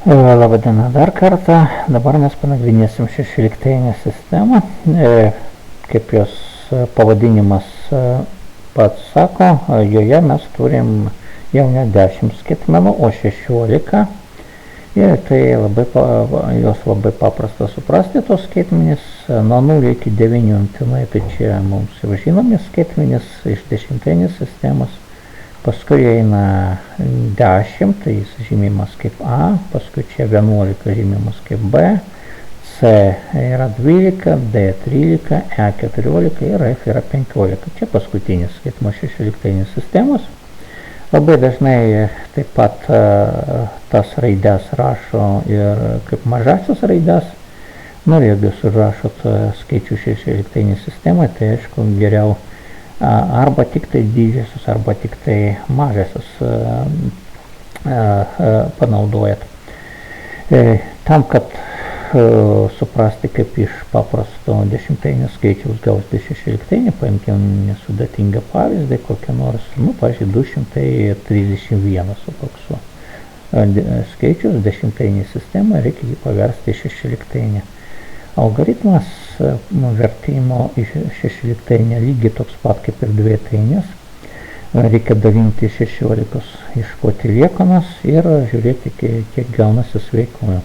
Labadiena dar kartą. Dabar mes panagrinėsim šešioliktinę sistemą. Kaip jos pavadinimas pats sako, joje mes turim jau ne 10 skaitmenų, o 16. Ir tai jos labai paprasta suprasti, tos skaitmenys nuo 0 iki 9 imtinai, tai čia mums jau žinomi skaitmenys iš 10 sistemos. Paskui eina 10, tai jis žymimas kaip A, paskui čia 11 žymimas kaip B, C yra 12, D 13, E 14 ir F yra 15. Čia paskutinis skaitmo šešioliktinės sistemos. Labai dažnai taip pat tas raides rašo ir kaip mažasias raides. Jeigu jūs užrašot skaičių šešioliktinės sistemai, tai aišku geriau arba tik tai didžiosios, arba tik tai mažasios panaudojat. Tam, kad suprasti, kaip iš paprasto dešimtinio skaičiaus gauti šešioliktinį, paimkim nesudėtingą pavyzdį, kokią nors, pavyzdžiui, 231 toks skaičius dešimtinį sistemą, reikia jį paversti šešioliktinį. Algoritmas vertimo iš šešioliktinę lygiai toks pat kaip ir dviejinės. Reikia dalinti 16, ieškoti liekanas ir žiūrėti, kiek gaunasi sveikųjų.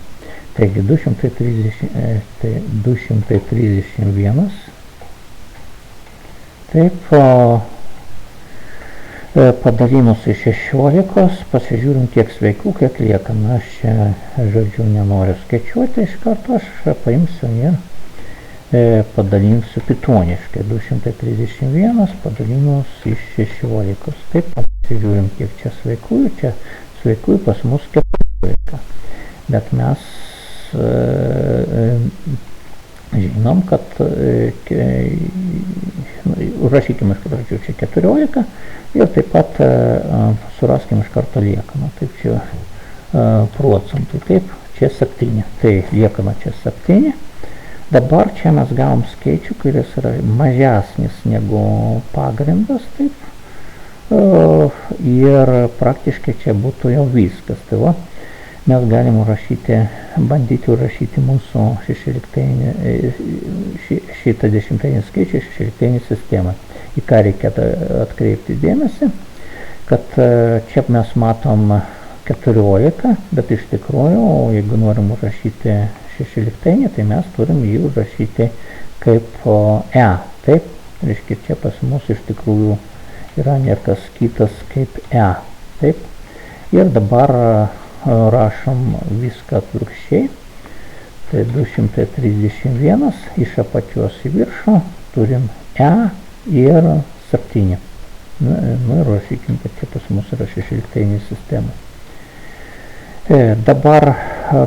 Taigi 231. Taip, padalinus iš 16, pasižiūrim, kiek sveikų, kiek liekana. Aš čia, žodžiu, nenoriu skaičiuoti iš karto, aš paimsiu ir padalinsiu pitoniškai. 231 padalinus iš 16. Taip, pasižiūrim, kiek čia sveikųjų. Čia sveikųjų pas mus 14. Bet mes žinom, kad užrašykime iš pradžių čia 14 ir taip pat suraskime iš karto liekaną. Taip, čia procentų. Taip, čia 7. Tai liekana čia 7. Dabar čia mes gavom skaičių, kuris yra mažesnis negu pagrindas, taip. Ir praktiškai čia būtų jau viskas. Tai va, mes galim bandyti užrašyti mūsų šitą dešimtinį skaičių šešioliktinį sistemą. Į ką reikėtų atkreipti dėmesį, kad čia mes matom 14, bet iš tikrųjų, jeigu norim užrašyti šešioliktinį, tai mes turim jį užrašyti kaip E. Taip, reiškia, čia pas mus iš tikrųjų yra niekas kitas kaip E. Taip, ir dabar rašom viską atvirkščiai. Tai 231 iš apačios į viršų turim E ir 7. Ir rašykim, kad čia pas mus yra šešioliktinė sistema. Dabar,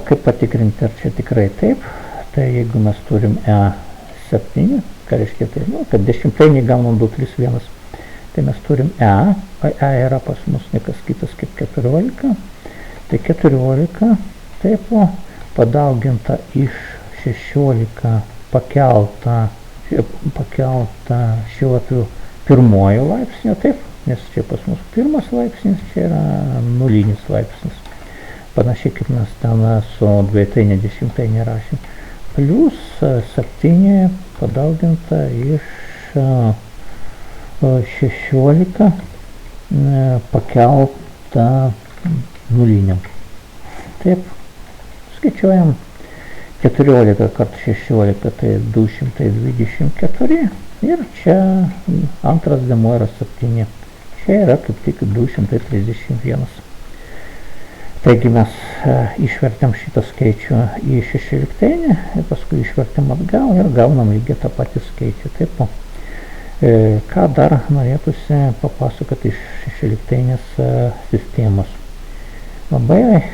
kaip patikrinti, ar čia tikrai taip, tai jeigu mes turim E7, ką reiškia tai, kad dešimtinį gaunam 231, tai mes turim E, o E yra pas mus niekas kitas kaip 14, tai 14, taip, padauginta iš 16 pakelta šiuo atveju pirmojo laipsnio, taip, nes čia pas mus pirmas laipsnis, čia yra nulinis laipsnis. Panašiai kaip mes ten su dviejinė dešimtinė rašėm. Plius 7 padauginta iš 16 pakelta nuliniam. Taip, skaičiuojam 14 kart 16, tai 224 ir čia antras dėmuo yra 7. Čia yra kaip tik 231. Taigi mes išvertėm šitą skaičių į šešioliktinį ir paskui išvertėm atgal ir gaunam lygiai tą patį skaičių. Taip, ką dar norėtųsi papasakoti iš šešioliktinės sistemos. Labai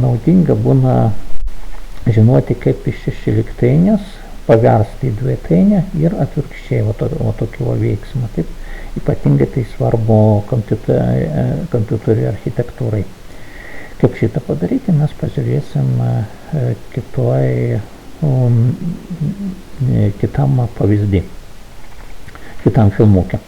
naudinga būna žinoti, kaip iš šešioliktinės paversti į dviejinę ir atvirkščiai tokio veiksmą. Taip, ypatingai tai svarbu kompiuterių architektūrai. Kaip šitą padaryti, mes pažiūrėsim kitam pavyzdį, kitam filmuke.